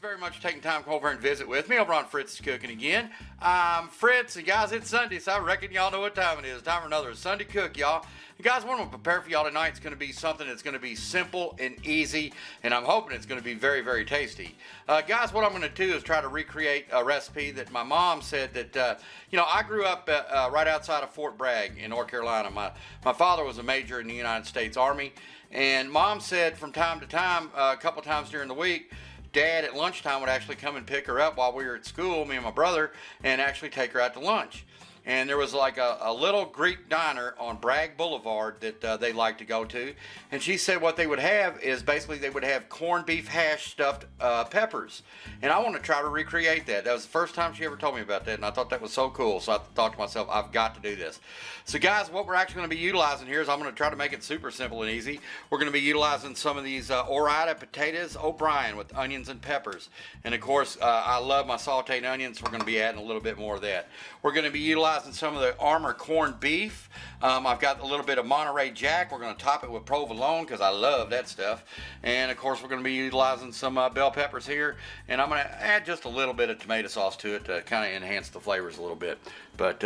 very much for taking time to come over and visit with me over on Fritz's Cooking again. I'm Fritz, and guys, it's Sunday, so I reckon y'all know what time it is. Time for another Sunday cook, y'all. And guys, what I'm going to prepare for y'all tonight is going to be something that's going to be simple and easy, and I'm hoping it's going to be very, very tasty. Guys, what I'm going to do is try to recreate a recipe that my mom said that, I grew up right outside of Fort Bragg in North Carolina. My father was a major in the United States Army, and Mom said from time to time, a couple times during the week, Dad at lunchtime would actually come and pick her up while we were at school, me and my brother, and actually take her out to lunch. And there was like a little Greek diner on Bragg Boulevard that they liked to go to. And she said what they would have is basically they would have corned beef hash stuffed peppers. And I want to try to recreate that. That was the first time she ever told me about that, and I thought that was so cool. So I thought to myself, I've got to do this. So guys, what we're actually going to be utilizing here is I'm going to try to make it super simple and easy. We're going to be utilizing some of these Ore-Ida potatoes O'Brien with onions and peppers. And of course, I love my sauteed onions. We're going to be adding a little bit more of that. We're going to be utilizing some of the Armour corned beef. I've got a little bit of Monterey Jack. We're going to top it with provolone because I love that stuff. And of course, we're going to be utilizing some bell peppers here. And I'm going to add just a little bit of tomato sauce to it to kind of enhance the flavors a little bit. But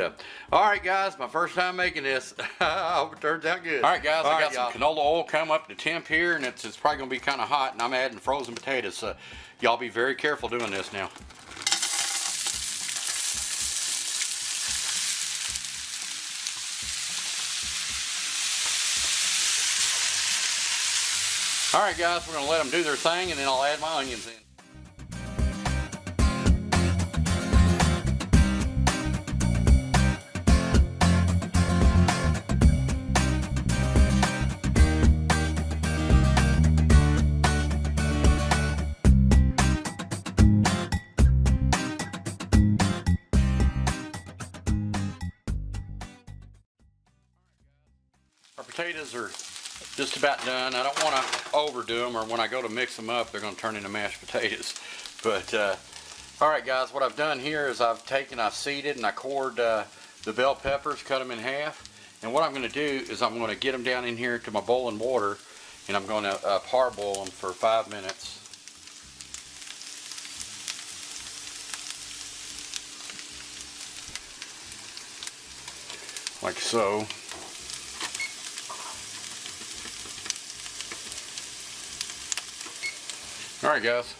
all right, guys, my first time making this. I hope it turns out good. All right, guys, I got some canola oil come up to temp here, and it's probably going to be kind of hot, and I'm adding frozen potatoes. So y'all be very careful doing this now. All right, guys, we're going to let them do their thing, and then I'll add my onions in. Our potatoes are just about done. I don't want to overdo them, or when I go to mix them up, they're going to turn into mashed potatoes. But all right, guys, what I've done here is I've seeded and I cored the bell peppers, cut them in half. And what I'm going to do is I'm going to get them down in here to my boiling water, and I'm going to parboil them for 5 minutes. Like so. All right, guys.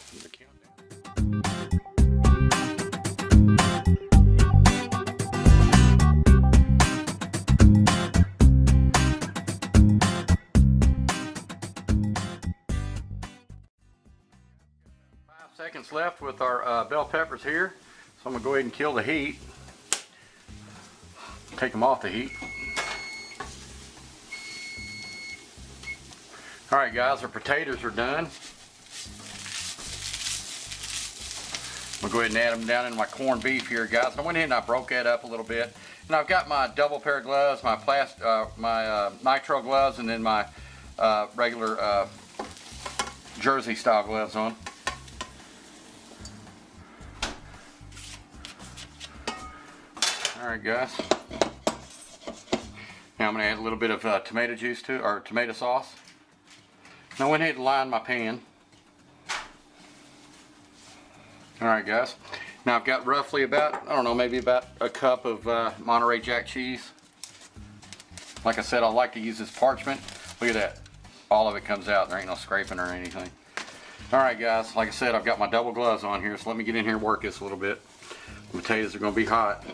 5 seconds left with our bell peppers here. So I'm going to go ahead and kill the heat. Take them off the heat. All right, guys, our potatoes are done. I'm going to go ahead and add them down in my corned beef here, guys. I went ahead and I broke that up a little bit. And I've got my double pair of gloves, my nitro gloves, and then my regular jersey style gloves on. All right, guys. Now I'm going to add a little bit of tomato juice to it, or tomato sauce. Now I went ahead and lined my pan. Alright, guys, now I've got roughly about, I don't know, maybe about a cup of Monterey Jack cheese. Like I said, I like to use this parchment. Look at that. All of it comes out. There ain't no scraping or anything. Alright, guys, like I said, I've got my double gloves on here, so let me get in here and work this a little bit. The potatoes are going to be hot.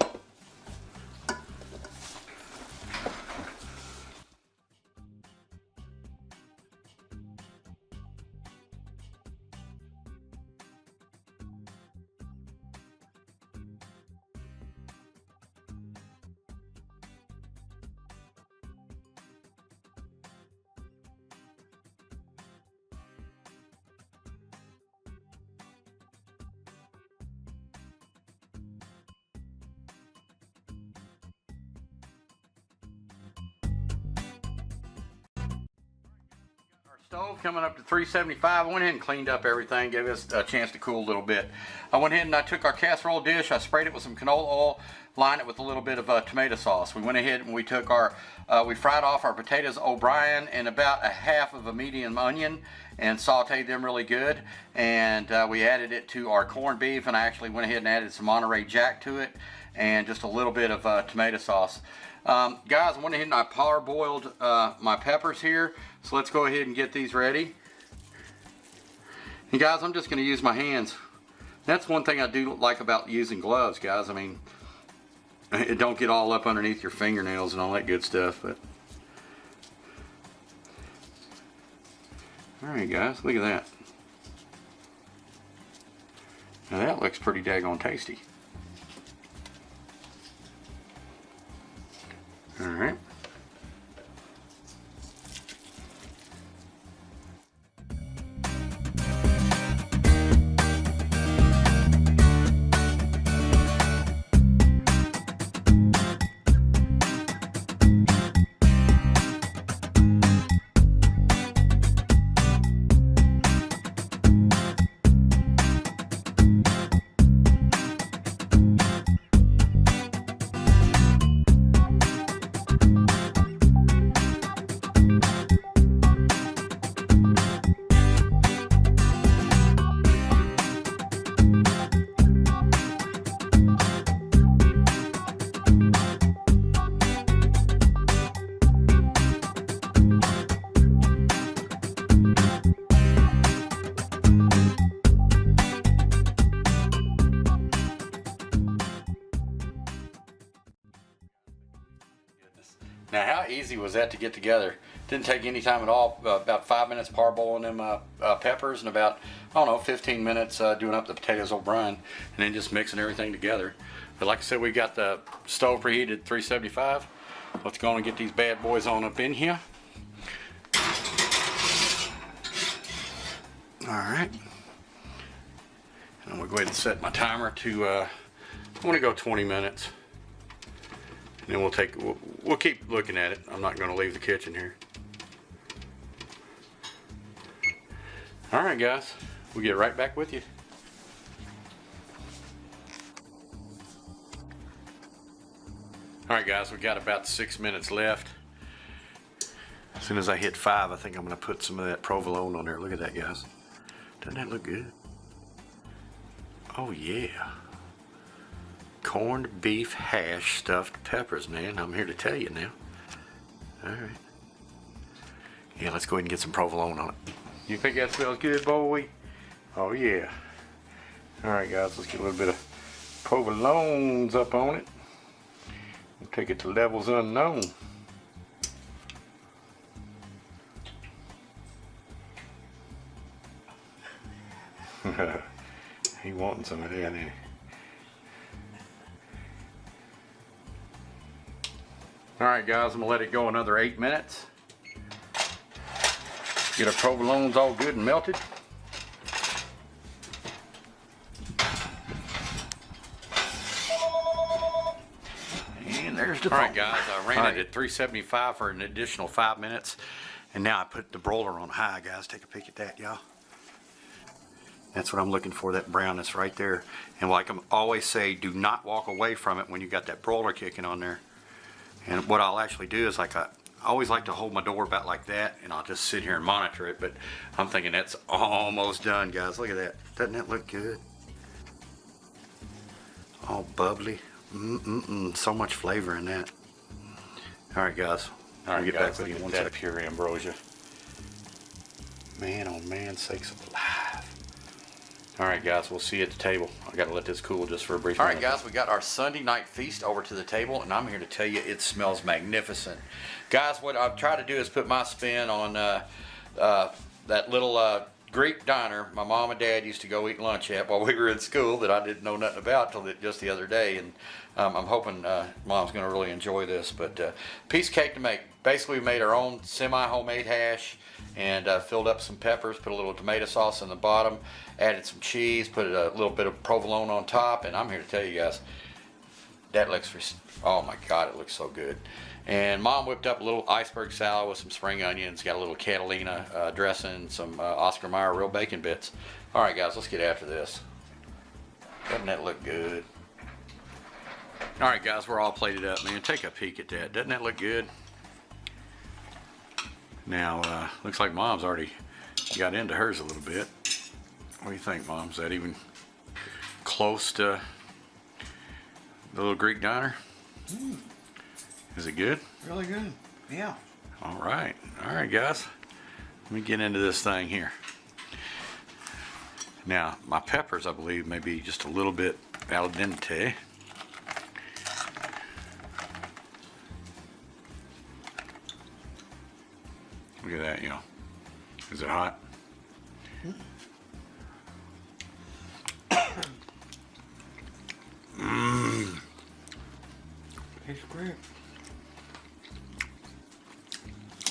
Stove coming up to 375. I went ahead and cleaned up everything, gave us a chance to cool a little bit. I went ahead and I took our casserole dish, I sprayed it with some canola oil, lined it with a little bit of tomato sauce. We went ahead and we took our, we fried off our potatoes O'Brien and about a half of a medium onion and sauteed them really good. And we added it to our corned beef, and I actually went ahead and added some Monterey Jack to it and just a little bit of tomato sauce. Guys, I went ahead and I parboiled my peppers here, so let's go ahead and get these ready. And guys, I'm just going to use my hands. That's one thing I do like about using gloves, guys. I mean, it don't get all up underneath your fingernails and all that good stuff. But all right, guys, look at that. Now that looks pretty daggone tasty. All right. Now, how easy was that to get together? Didn't take any time at all. About 5 minutes parboiling them peppers, and about, I don't know, 15 minutes doing up the potatoes O'Brien, and then just mixing everything together. But like I said, we got the stove preheated 375. Let's go on and get these bad boys on up in here. All right. And I'm gonna go ahead and set my timer to, I want to go 20 minutes. And then we'll keep looking at it. I'm not going to leave the kitchen here. All right, guys, we'll get right back with you. All right, guys, we got about 6 minutes left. As soon as I hit 5, I think I'm going to put some of that provolone on there. Look at that, guys. Doesn't that look good? Oh yeah. Corned beef hash stuffed peppers, man. I'm here to tell you now. All right. Yeah, let's go ahead and get some provolone on it. You think that smells good, boy? Oh, yeah. All right, guys, let's get a little bit of provolones up on it. We'll take it to levels unknown. He wanting some of that, ain't he? All right, guys, I'm gonna let it go another 8 minutes. Get our provolones all good and melted. And there's the. All right, guys, I ran it at 375 for an additional 5 minutes, and now I put the broiler on high. Guys, take a peek at that, y'all. That's what I'm looking for, that brownness right there. And like I always say, do not walk away from it when you got that broiler kicking on there. And what I'll actually do is, like, I always like to hold my door about like that, and I'll just sit here and monitor it. But I'm thinking that's almost done, guys. Look at that. Doesn't that look good? All bubbly. So much flavor in that. All right, guys. All right, get back with you one second. Pure ambrosia. Man, oh man, sakes alive. All right, guys, we'll see you at the table. I got to let this cool just for a brief minute. All right, guys, we got our Sunday night feast over to the table, and I'm here to tell you it smells magnificent. Guys, what I've tried to do is put my spin on that little Greek diner my mom and dad used to go eat lunch at while we were in school that I didn't know nothing about till just the other day. And I'm hoping Mom's going to really enjoy this. But piece of cake to make. Basically, we made our own semi-homemade hash and filled up some peppers, put a little tomato sauce in the bottom, added some cheese, put a little bit of provolone on top, and I'm here to tell you guys, That looks, oh my God, it looks so good. And Mom whipped up a little iceberg salad with some spring onions, got a little Catalina dressing, some Oscar Mayer real bacon bits. All right, guys, let's get after this. Doesn't that look good? All right, guys, we're all plated up, man. Take a peek at that. Doesn't that look good? Now, looks like Mom's already got into hers a little bit. What do you think, Mom? Is that even close to the little Greek diner? Mm. Is it good? Really good. Yeah. All right, guys. Let me get into this thing here. Now, my peppers, I believe, may be just a little bit al dente. Look at that, you know. Is it hot? Mmm. Tastes great.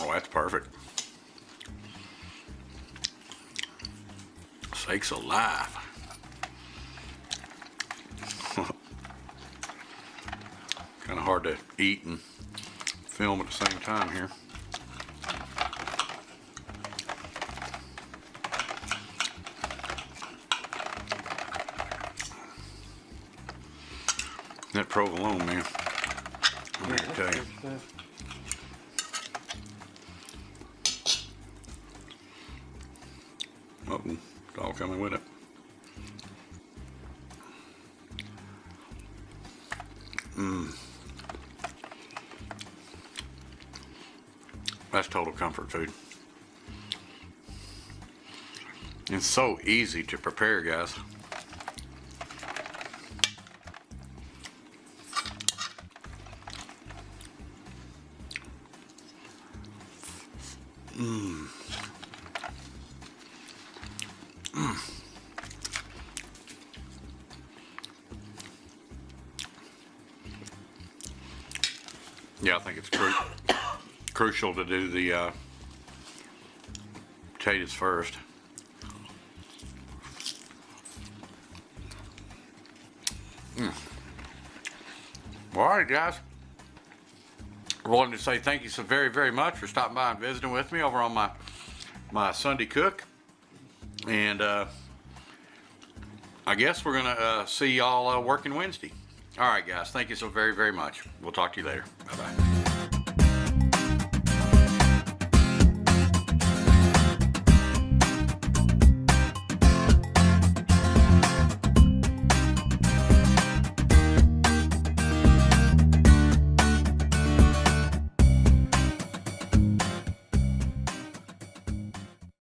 Oh, that's perfect. Sakes alive. Kind of hard to eat and film at the same time here. That provolone, man. I'm here to tell you. Uh-oh, dog coming with it. Mmm. That's total comfort food. It's so easy to prepare, guys. Mmm. Mmm. Yeah, I think it's crucial to do the potatoes first. All right, guys. I wanted to say thank you so very, very much for stopping by and visiting with me over on my Sunday Cook. And I guess we're going to see y'all working Wednesday. All right, guys. Thank you so very, very much. We'll talk to you later. Bye-bye.